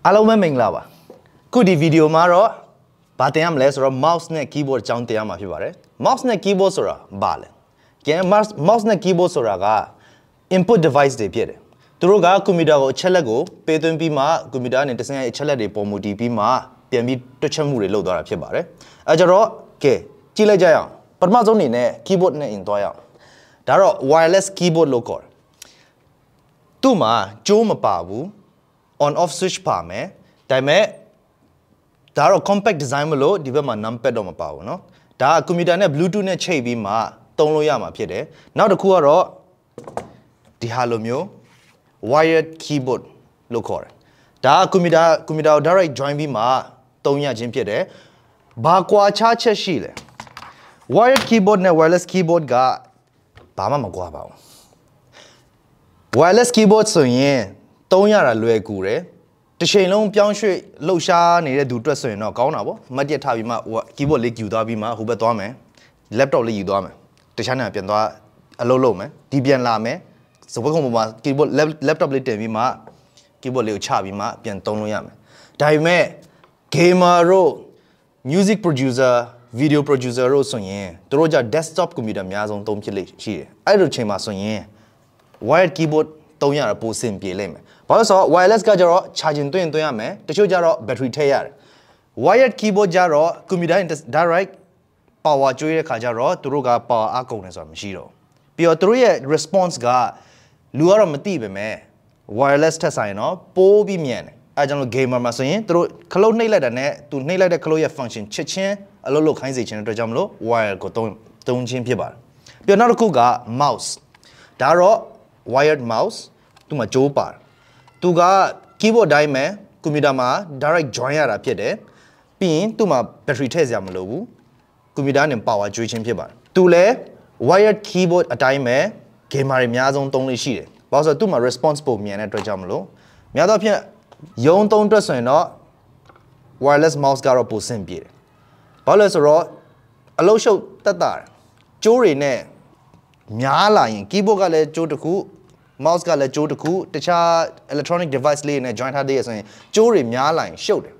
Hello, my Minglava. Could the video maro? Batem less or mouse neck keyboard chant the amafivare. Mouse neck keyboard or a ball. Mouse neck keyboard or a input device de piede. Turuga, Kumida or Chelago, Petum Pima, Kumida, and Tessin Chela de Pomuti Pima, Piami Tuchamuri Lodora Pibare. Ajaro, K, Chile Jaya, but Mazoni ne, keyboard ne in Toya. Daro wireless keyboard local. Tuma, Joma Pavu. On-off switch pa me, time daro compact design malo, diba ma numpad o mapaw, no? Da kumida ne Bluetooth ne chebi ma, tonglo yama piede. Now the kuaro, di halomyo, wired keyboard local. Da kumida direct join bi ma, tonya jin piede. Ba kwa cha che shile. Wired keyboard ne wireless keyboard ga, ba ma magwa ba. Wireless keyboard so yin. Tonya Lue Gure, the Shalom Pianshe, Losha, near do dress in a corner, Madia Tabima, keyboard lick Udabima, Hubetome, laptop lick Udame, the China Pianda, a low me, Dibian Lame, so keyboard laptop lick Vima, keyboard lick Chabima, Piantono Yame. Time gamer row, music producer, video producer, Rosoye, Troja desktop computer, Miazon Tom Chile, I do change my sonye, wired keyboard, Tonya post in PLM. Also, wireless gajaro charging to yame, the show jaro battery tayar. Wired keyboard jaro, kumida direct power joy kajaro, turuga power accounts or machiro. Pio 3 response ga luara matibe me, wireless tasino, po bi mien. I don't know gamer masin, through cloud nail to nail the cloya function, chichin, a low kinzation to jamlo, wire go don't chin pibar. Pio not kuga mouse. Daro wired mouse to my joe bar. Tuga keyboard dime, kumidama, direct joiner apede, pin to my battery tesiam lobu, kumidan and power juichin pibar. Tule, wired keyboard a time, gamer miazon tonly sheet. Bowser to my responsible mian at jamlo. Miadapia, yon ton dress no wireless mouse garopo simpi. Paulus raw, a low show tatar. Jury ne, miala in keyboard gale jotaku. Mouse ga le jo taku tacha electronic device le ne join ထားသေးရဆိုရင်ကြိုးတွေများလာရင်ရှုပ်တယ်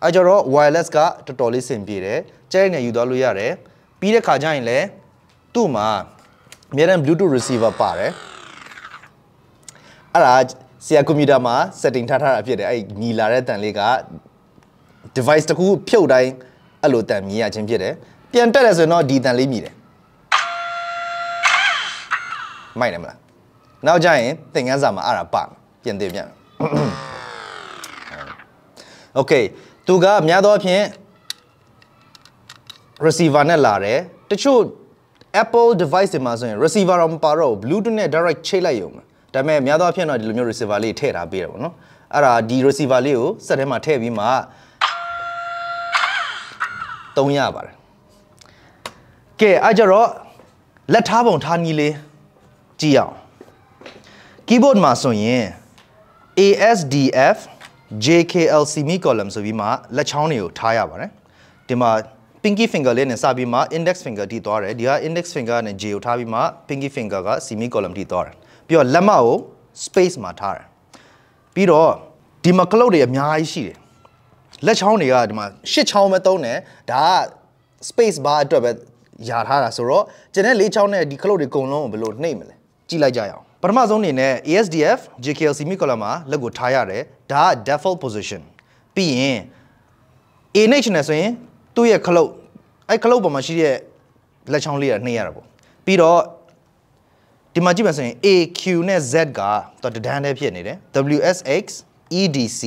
အဲကြတော့ wireless ကတော်တော်လေးဆင်ပြေတယ်ကျဲနေယူသွားလို့ရတယ်ပြီးတဲ့ခါကျရင်လည်းသူ့မှာအများနဲ့ Bluetooth receiver ပါတယ်အဲ့ဒါဆရာကွန်ပျူတာမှာ setting ထားတာဖြစ်တယ်အဲ့ညီလာတဲ့တန်လေးက device တခုဖြုတ်တိုင်းအဲ့လိုတန်မြည်ရခြင်းဖြစ်တယ်ပြန်တက်တယ်ဆိုရင်တော့ဒီတန်လေးမြည်တယ်မိုက်တယ်မလား Now, giant thing as I'm Arapam, Yandivian. Okay, Tuga, Miado Pien receiver Nellare, the show Apple device Amazon, receiver on Paro, Bluetooth direct Chelayum. The man Miado Piano de receiver late Tera Beer, no? Ara di receiver Leo, set him a Tevima Tonyabar. K. Ajaro, let Habon Tanile Gia. Keyboard mason ASDF JKL semicolon so vima la chawnio thaya ba ne dima pinky finger le ne sa bi ma index finger ti twa re dia index finger ne J ကိုထားပြီးမှ pinky finger က semicolon ti twaတယ်ပြီးတော့လက်မကို space မှာထားတယ်ပြီးတော့ဒီမှာ cloud တွေအများကြီးရှိတယ်လက်ချောင်းတွေကဒီမှာ8ချောင်းပဲသုံးတယ်ဒါက space bar အတွက်ပဲယာထားတာဆိုတော့ကျန်တဲ့4ချောင်းနဲ့ဒီ cloud တွေအကုန်လုံးကိုဘယ်လိုနှိမ့်မလဲကြည့်လိုက်ကြရအောင်ပထမဆုံးအနေနဲ့ ASDF JKL semicolon မှာလက်ကိုထားရတယ်ဒါ default position ပြီးရင် AH နဲ့ဆိုရင်သူ့ရဲ့ cloud အဲ့ cloud ပေါ်မှာရှိတဲ့လက်ချောင်းလေးကနှိမ့်ရတာပေါ့ပြီးတော့ဒီမှာကြည့်ပါဆိုရင် AQ နဲ့ Z ကတော့တဒန်းတည်းဖြစ်နေတယ် WSX EDC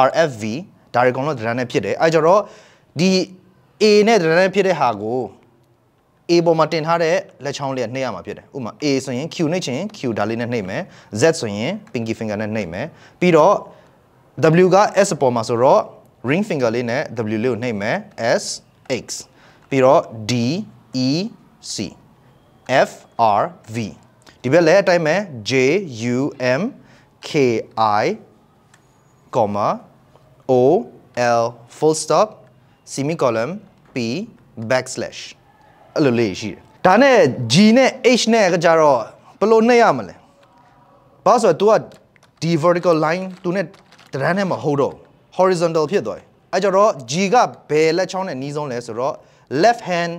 RFV ဒါတွေအကုန်လုံးတဒန်းတည်းဖြစ်တယ်အဲ့ကြတော့ဒီ A နဲ့တဒန်းတည်းဖြစ်တဲ့ဟာကို A ပေါ်မှာတင်ထားတဲ့လက်ချောင်းလေးကနှိမ့်ရမှာဖြစ်တယ်ဥပမာ A ဆိုရင် Q နှိမ့်ချင် Q ဒါလေးနဲ့နှိမ့်မယ် Z ဆိုရင် pinky finger နဲ့နှိမ့်မယ်ပြီးတော့ W က S ပေါ်မှာဆိုတော့ ring finger လေးနဲ့ W လေးကိုနှိမ့်မယ် S X ပြီးတော့ D E C F R V ဒီဘက်လည်းအတိုင်းပဲ J U M K I comma O L full stop semicolon P backslash အဲ့လိုလေးရှိတယ်ဒါနဲ့ G နဲ့ H နဲ့ကကြတော့ဘယ်လိုနှိပ်ရမလဲဘာလို့ဆိုတော့ तू ကဒီ vertical line သူနဲ့ တရမ်းထဲမှာဟုတ်တော့ horizontal ဖြစ်သွားတယ်အဲ့ကြတော့ G ကဘယ်လက်ချောင်းနဲ့နီးဆုံးလဲဆိုတော့ left hand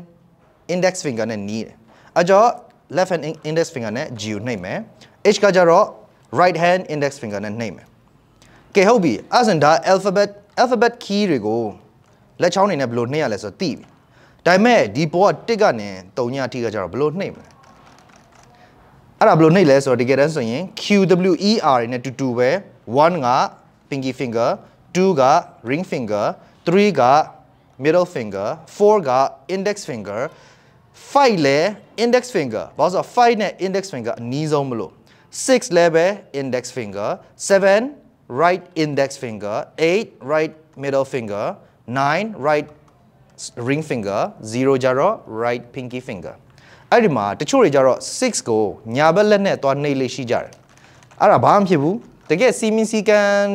index finger နဲ့နီးတယ်အဲ့ကြတော့ left hand index finger နဲ့ G ကိုနှိပ်မယ် H ကကြတော့ right hand index finger နဲ့နှိပ်မယ်ကဲဟုတ်ပြီအဲ့ဒါ alphabet key တွေကိုလက်ချောင်းနေနဲ့ဘယ်လိုနှိပ်ရလဲဆိုတော့သိပြီဒါပေမဲ့ဒီပေါ်ကတစ်ကနေ3ညအထိကကြတော့ဘယ်လိုနှိပ်မလဲအဲ့ဒါဘယ်လိုနှိပ်လဲဆိုတော့တကယ်တမ်းဆိုရင် QWER နဲ့တူတူပဲ1က pinky finger 2က ring finger 3က middle finger 4က index finger 5လဲ index finger ဘာလို့ဆိုတော့5နဲ့ index finger အနီးဆုံးမလို့6လဲပဲ index finger 7 right index finger 8 right middle finger 9 right ring finger 0 ကြတော့ right pinky finger အဲ့ဒီမှာတချို့တွေကြတော့6ကိုညာဘက်လက်နဲ့သွားနှိပ်လေးရှိကြတယ်အဲ့ဒါဘာမှမဖြစ်ဘူးတကယ်စီမီစီကန်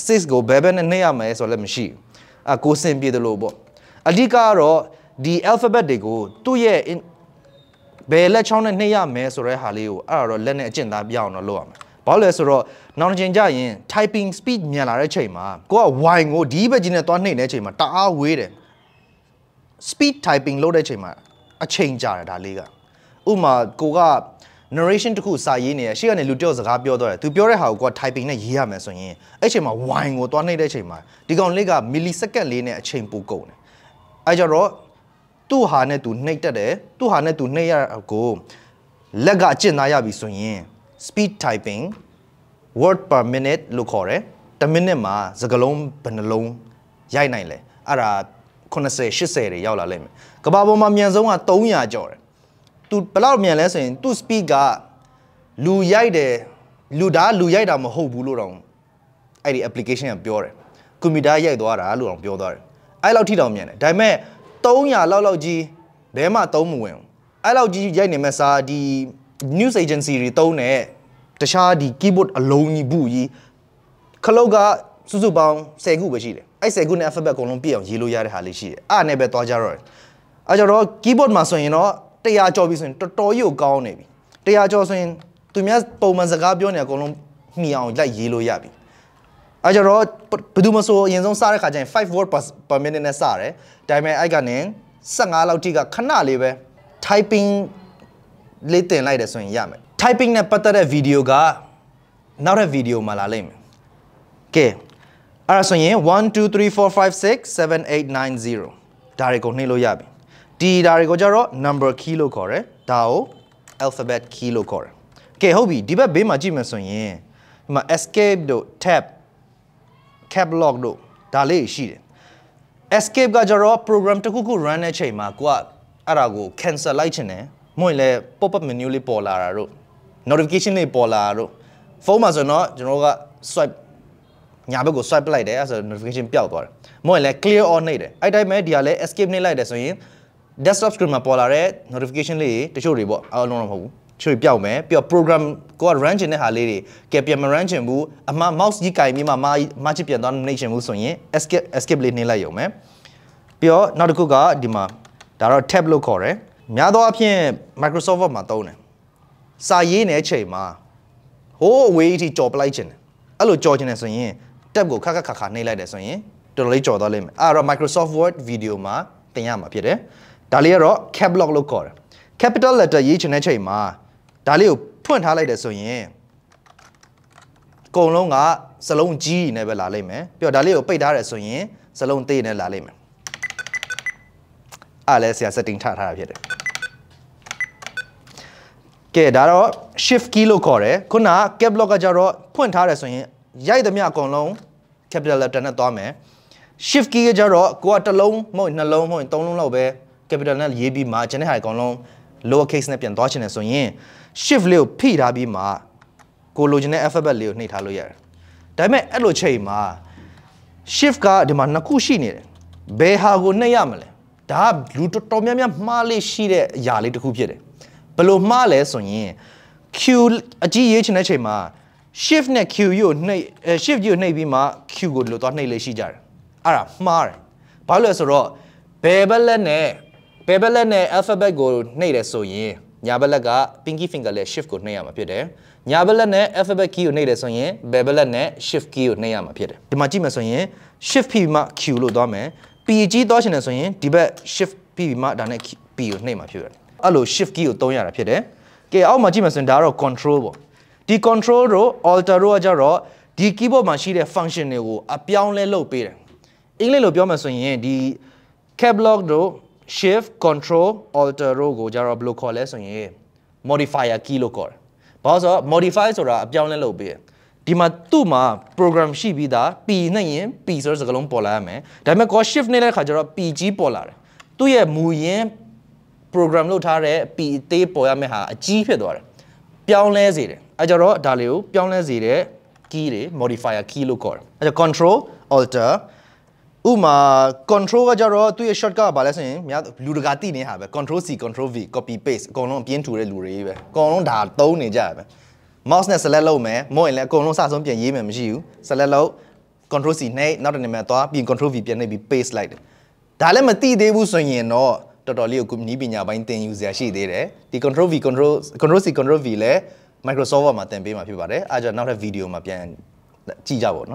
6ကိုဘယ်ဘက်နဲ့နှိပ်ရမယ်ဆိုတော့လည်းမရှိဘူးကိုစင်ပြေတယ်လို့ပေါ့အဓိကကတော့ဒီ alphabet တွေကိုသူ့ရဲ့ဘယ်လက်ချောင်းနဲ့နှိပ်ရမယ်ဆိုတဲ့ဟာလေးကိုအဲ့ဒါတော့လက်နဲ့အကျင့်သားပြအောင်တော့လုပ်ရမယ်ဘာလို့လဲဆိုတော့နောက်တစ်ချိန်ကျရင် typing speed မြန်လာတဲ့ချိန်မှာကိုက y ကိုဒီဘက်ကြီးနဲ့သွားနှိပ်တဲ့ချိန်မှာတအားဝေးတယ် speed typing လုပ်တဲ့ချိန်မှာအချိန်ကြာတယ်ဒါလေးကဥပမာကိုက narration တခုစာရေးနေရရှေ့ကနေလူတယောက်စကားပြောတော့တယ်သူပြောတဲ့ဟာကိုကိုက typing နဲ့ရေးရမယ်ဆိုရင်အဲ့ချိန်မှာ y ကိုသွားနှိပ်တဲ့ချိန်မှာဒီကောင်လေးက millisecond လေးနဲ့အချိန်ပိုကုန်တယ်အဲ့ကြတော့သူ့ဟာနဲ့သူနှိပ်တတ်တယ်သူ့ဟာနဲ့သူနှိပ်ရကိုလက်ကအကျင့်သားရပြီဆိုရင် speed typing word per minute လို့ခေါ်တယ်တစ်မိနစ်မှာစကားလုံးဘယ်နှလုံးရိုက်နိုင်လဲအဲ့ဒါ90 80တွေရောက်လာလိမ့်မယ်ကမ္ဘာပေါ်မှာမြန်ဆုံးက300ကျော်တယ်သူဘယ်လောက်မြန်လဲဆိုရင်သူ့ speed ကလူရိုက်တယ်လူရိုက်တာမဟုတ်ဘူးလို့တော့အဲ့ဒီ application ကပြောတယ်ကွန်ပျူတာရိုက်သွားတာလို့တော့ပြောသွားတယ်အဲ့လောက်ထိတောင်မြန်တယ်ဒါပေမဲ့300လောက်ကြီးဘဲမှသုံးမဝင်ဘူးအဲ့လောက်ကြီးရိုက်နေမဲ့စာဒီ news agency တွေသုံးတဲ့တခြားဒီ keyboard အလုံးကြီးဘူးကြီးခလုတ်ကစုစုပေါင်း10ခုပဲရှိတယ်အဲ့10ခုနဲ့ alphabet အကုန်လုံးပြည့်အောင်ရေးလို့ရတဲ့ဟာလေးရှိတယ်အဲ့နဲ့ပဲသွားကြတော့တယ်အဲ့ကြတော့ keyboard မှာဆိုရင်တော့100ကျော်ပြီဆိုရင်တော်တော်ကြီးကိုကောင်းနေပြီ100ကျော်ဆိုရင်သူများပုံမှန်စကားပြောနေအကုန်လုံးမှီအောင်လိုက်ရေးလို့ရပြီအဲ့ကြတော့ဘယ်သူမဆိုအရင်ဆုံးစတဲ့ခါကျရင်5 word per minute နဲ့စတယ်ဒါပေမဲ့အဲ့ကနေ15လောက်ထိကခဏလေးပဲ typing လေးတင်လိုက်တယ်ဆိုရင်ရမယ် typing နဲ့ပတ်သက်တဲ့ video ကနောက်တဲ့ video မှာလာလိမ့်မယ်ကဲအဲ့ဒါဆိုရင်1 2 3 4 5 6 7 8 9 0ဒါတွေကိုနှိပ်လို့ရပြီဒီဒါတွေကိုကြတော့ number key လို့ခေါ်တယ်ဒါကို alphabet key လို့ခေါ်တယ်ကဲဟုတ်ပြီဒီဘက်ဘေးမှာကြည့်မယ်ဆိုရင်ဒီမှာ escape တို့ tab cap lock တို့ဒါလေးရှိတယ် escape ကကြတော့ program တစ်ခုခု run တဲ့ချိန်မှာကိုကအဲ့ဒါကို cancel လိုက်ချင်တယ်မဟုတ်ရင်လည်း pop up menu လေးပေါ်လာတာတို့ notification လေးပေါ်လာတာတို့ဖုန်းမှာဆိုတော့ကျွန်တော်က swipe ညာဘက်ကို swipe လိုက်တယ်အဲ့ဆို notification ပျောက်သွားတယ်မဟုတ်ရင်လည်း clear all နှိပ်တယ်အဲ့တိုင်းပဲဒီကလည်း escape နှိပ်လိုက်တယ်ဆိုရင် desktop screen မှာပေါ်လာတဲ့ notification လေးတချို့တွေပေါ့အားလုံးတော့မဟုတ်ဘူးတချို့ပျောက်မယ်ပြီးတော့ program ကိုက run ချင်တဲ့ဟာလေးတွေကဲပြန်မ run ချင်ဘူးအမှ mouse ကြီးကင်ပြီးမှချစ်ပြန်သွားနှိပ်ချင်ဘူးဆိုရင် escape လေးနှိပ်လိုက်ရုံပဲပြီးတော့နောက်တစ်ခုကဒီမှာဒါတော့ tab လို့ခေါ်တယ်များသောအားဖြင့် Microsoft Word မှာသုံးတယ်စာရေးနေတဲ့အချိန်မှာဟိုးအဝေးကြီးကြော်ပလိုက်ချင်တယ်အဲ့လိုကြော်ချင်တယ်ဆိုရင် tab ကိုခါနှိပ်လိုက်တယ်ဆိုရင်တော်တော်လေးကြော်သွားလိမ့်မယ်အဲ့တော့ Microsoft Word video မှာတင်ရမှာဖြစ်တယ်ဒါလေးကတော့ cap lock လို့ခေါ်တယ် capital letter ရေးချင်တဲ့ချိန်မှာဒါလေးကိုဖွင့်ထားလိုက်တယ်ဆိုရင်အကုန်လုံးကစလုံးကြီးနဲ့ပဲလာလိမ့်မယ်ပြီးတော့ဒါလေးကိုပိတ်ထားတယ်ဆိုရင်စလုံးသေးနဲ့လာလိမ့်မယ်အားလဲဆရာ setting ထားတာဖြစ်တယ်ကဲဒါတော့ shift key လို့ခေါ်တယ်ခုန cap lock ကကြတော့ဖွင့်ထားတယ်ဆိုရင်ရိုက်သမျှအကုန်လုံး capital letter နဲ့သွားမယ် shift key ကကြတော့ကိုကတစ်လုံးမဟုတ်နှလုံးမဟုတ်သုံးလုံးလောက်ပဲ capital နဲ့ရေးပြီးမှကျန်တဲ့ဟာအကုန်လုံး lower case နဲ့ပြန်သွားချင်တယ်ဆိုရင် shift လေးကိုဖိထားပြီးမှကိုလိုချင်တဲ့ alphabet လေးကိုနှိပ်ထားလို့ရတယ်ဒါပေမဲ့အဲ့လိုချိန်မှာ shift ကဒီမှာနှစ်ခုရှိနေတယ်ဘယ်ဟာကိုနှိပ်ရမလဲဒါကလူတော်များများမှားလေးရှိတဲ့အရာလေးတစ်ခုဖြစ်တယ်ဘယ်လိုမှားလဲဆိုရင် Q အကြီးရေးချင်တဲ့ချိန်မှာ shift နဲ့ Q ကိုနှိပ်shift ကိုနှိပ်ပြီးမှ Q ကိုဒီလိုသွားနှိပ်လေးရှိကြတယ်အဲ့ဒါမှားတယ်ဘာလို့လဲဆိုတော့ဘယ်ဘက်လက်နဲ့ alphabet ကိုနှိပ်တယ်ဆိုရင် ညာဘက်လက်က pinky finger နဲ့ shift ကိုနှိပ်ရမှာဖြစ်တယ်ညာဘက်လက်နဲ့ alphabet key ကိုနှိပ်တယ်ဆိုရင်ဘယ်ဘက်လက်နဲ့ shift key ကိုနှိပ်ရမှာဖြစ်တယ်ဒီမှာကြည့်မယ်ဆိုရင် shift ပြီးမှ q လို့သွားမယ် p ကြီးသွားချင်တယ်ဆိုရင်ဒီဘက် shift ပြီးမှဒါနဲ့ p ကိုနှိပ်မှာဖြစ်တယ်အဲ့လို shift key ကိုသုံးရတာဖြစ်တယ်ကဲအောက်မှာကြည့်မယ်ဆိုရင်ဒါကတော့ control ပေါ့ဒီ control တို့ alter တို့ကကြတော့ဒီ keyboard မှာရှိတဲ့ function တွေကိုအပြောင်းလဲလုပ်ပေးတယ်အင်္ဂလိပ်လိုပြောမယ်ဆိုရင်ဒီ cap lock တို့ shift control alter တို့ကိုကြတော့ဘယ်လိုခေါ်လဲဆိုရင် modifier key လို့ခေါ်တယ်ဘာလို့ဆိုတော့ modify ဆိုတာအပြောင်းလဲလုပ်ပေးတယ်ဒီမှာသူ့မှာ program ရှိပြီးသား p နဲ့ရင် p ဆိုတဲ့စကားလုံးပေါ်လာရမယ်ဒါပေမဲ့ call shift နဲ့တဲ့ခါကျတော့ p ကြီးပေါ်လာတယ်သူ့ရဲ့မူရင်း program လုပ်ထားတဲ့ p အသေးပေါ်ရမယ့်ဟာအကြီးဖြစ်သွားတယ်ပြောင်းလဲစေတယ်အဲကြတော့ဒါလေးကိုပြောင်းလဲစေတဲ့ key တွေ modifier key လို့ခေါ်တယ်အဲကြ control alter ဥမာ control ကကြတော့သူ့ရဲ့ shortcut ကဘာလဲဆိုရင်လူတကာသိနေဟာပဲ control c control v copy paste အကုန်လုံးအပြင်းထူတဲ့လူတွေပဲအကုန်လုံးဒါသုံးနေကြရပဲ mouse နဲ့ select လုပ်မယ်မဟုတ်ရင်လည်းအကုန်လုံးစဆုံးပြန်ရေးမယ်မရှိဘူး select လုပ် control c နှိပ်နောက်တစ်နေရာသွားပြီး control v ပြန်နှိပ်ပြီး paste လိုက်တယ်ဒါလည်းမသိသေးဘူးဆိုရင်တော့တော်တော်လေးကိုနီးပညာပိုင်းသင်ယူစရာရှိသေးတယ်ဒီ control v control c control v လည်း Microsoft မှာသင်ပေးမှာဖြစ်ပါတယ်အားကြောင့်နောက်ထပ်ဗီဒီယိုမှာပြန်ကြည့်ကြပါဦးနော်